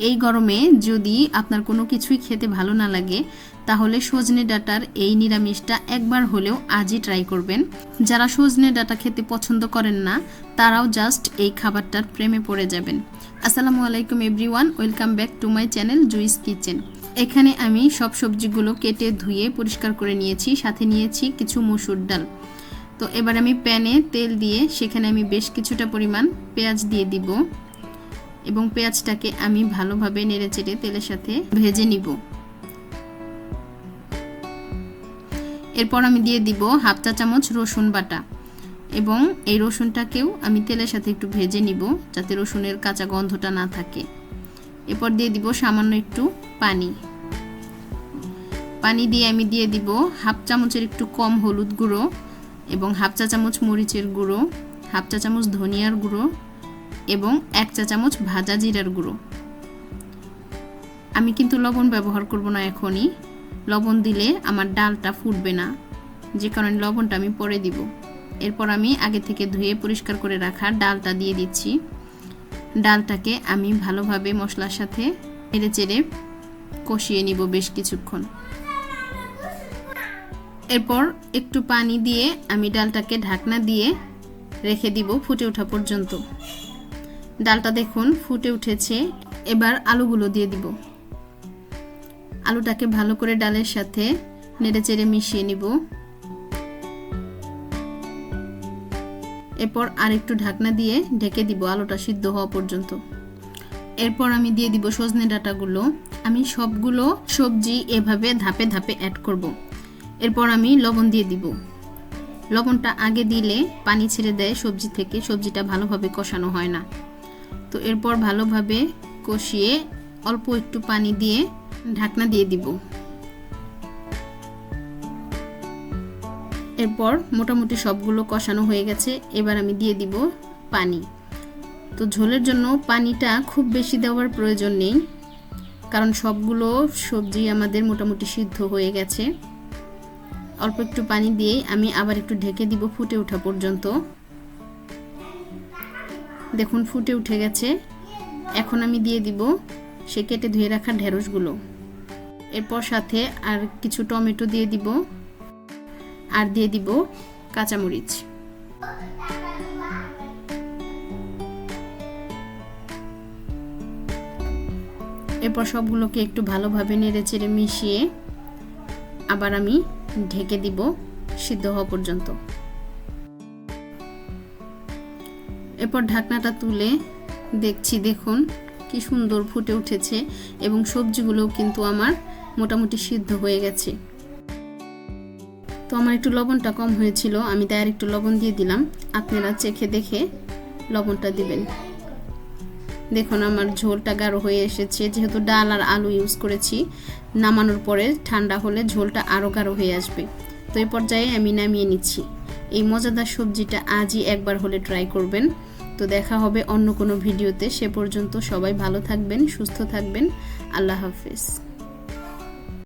এই গরমে যদি আপনার কোনো কিছুই খেতে ভালো না লাগে তাহলে সজনে ডাঁটার এই নিরামিষটা একবার হলেও আজই ট্রাই করবেন। যারা সজনে ডাঁটা খেতে পছন্দ করেন না তারাও জাস্ট এই খাবারটার প্রেমে পড়ে যাবেন। আসসালামু আলাইকুম everyone, welcome back to my channel juice kitchen. এখানে আমি সব সবজিগুলো কেটে ধুয়ে পরিষ্কার করে নিয়েছি, সাথে নিয়েছি কিছু মসুর ডাল। তো এবার আমি প্যানে তেল দিয়ে সেখানে আমি বেশ কিছুটা পরিমাণ পেঁয়াজ দিয়ে দিব এবং পেঁয়াজটাকে আমি ভালোভাবে নেড়েচেড়ে তেলের সাথে ভেজে নিব। এরপর আমি দিয়ে দিব হাফ চা চামচ রসুন বাটা এবং এই রসুনটাকেও আমি তেলের সাথে একটু ভেজে নিব যাতে রসুনের কাঁচা গন্ধটা না থাকে। এরপর দিয়ে দিব সামান্য একটু পানি দিয়ে আমি দিয়ে দিব হাফ চামচের একটু কম হলুদ গুঁড়ো এবং হাফ চা চামচ মরিচের গুঁড়ো, হাফ চা চামচ ধনিয়ার গুঁড়ো এবং 1 চা চামচ ভাজা জিরার গুঁড়ো। আমি কিন্তু লবণ ব্যবহার করব না এখনই, লবণ দিলে আমার ডালটা ফুটবে না, যে কারণে লবণটা আমি পরে দিব। এরপর আমি আগে থেকে ধুয়ে পরিষ্কার করে রাখা ডালটা দিয়ে দিচ্ছি। ডালটাকে আমি ভালোভাবে মশলার সাথে নেড়েচেড়ে কষিয়ে নিব বেশ কিছুক্ষণ। এরপর একটু পানি দিয়ে আমি ডালটাকে ঢাকনা দিয়ে রেখে দিব ফুটে ওঠা পর্যন্ত। ডালটা দেখুন ফুটে উঠেছে। এবার আলুগুলো দিয়ে দিব। আলুটাকে ভালো করে ডালের সাথে নেড়েচেড়ে মিশিয়ে নিব। এরপর আরেকটু ঢাকনা দিয়ে ঢেকে দিব আলুটা সিদ্ধ হওয়া পর্যন্ত। এরপর আমি দিয়ে দিব সজনে ডাঁটাগুলো। আমি সবগুলো সবজি এভাবে ধাপে ধাপে অ্যাড করব। এরপর আমি লবণ দিয়ে দিব। লবণটা আগে দিলে পানি ছেড়ে দেয় সবজি থেকে, সবজিটা ভালোভাবে কষানো হয় না। তো এরপর ভালোভাবে কষিয়ে অল্প একটু পানি দিয়ে ঢাকনা দিয়ে দিব। এরপর মোটামুটি সবগুলো কষানো হয়ে গেছে। এবার আমি দিয়ে দিব পানি। তো ঝোলের জন্য পানিটা খুব বেশি দেওয়ার প্রয়োজন নেই, কারণ সবগুলো সবজি আমাদের মোটামুটি সিদ্ধ হয়ে গেছে। অল্প একটু পানি দিয়ে আমি আবার একটু ঢেকে দিব ফুটে ওঠা পর্যন্ত। দেখুন ফুটে উঠে গেছে। এখন আমি দিয়ে দিব সে কেটে ধুয়ে রাখা ঢেঁড়সগুলো। এরপর সাথে আর কিছু টমেটো দিয়ে দিব আর দিয়ে দিব কাঁচামরিচ। এরপর সবগুলোকে একটু ভালোভাবে নেড়েচেড়ে মিশিয়ে আবার আমি ঢেকে দিব সিদ্ধ হওয়া পর্যন্ত। এরপর ঢাকনাটা তুলে দেখছি, দেখুন কি সুন্দর ফুটে উঠেছে এবং সবজিগুলোও কিন্তু আমার মোটামুটি সিদ্ধ হয়ে গেছে। তো আমার একটু লবণটা কম হয়েছিল, আমি তাই আর একটু লবণ দিয়ে দিলাম। আপনারা চেখে দেখে লবণটা দিবেন। দেখুন আমার ঝোলটা গাঢ় হয়ে এসেছে। যেহেতু ডাল আর আলু ইউজ করেছি, নামানোর পরে ঠান্ডা হলে ঝোলটা আরও গাঢ় হয়ে আসবে। তো এই পর্যায়ে আমি নামিয়ে নিচ্ছি। এই মজাদার সবজিটা আজই একবার হলে ট্রাই করবেন। তো দেখা হবে অন্য কোনো ভিডিওতে। সে পর্যন্ত সবাই ভালো থাকবেন, সুস্থ থাকবেন। আল্লাহ হাফেজ।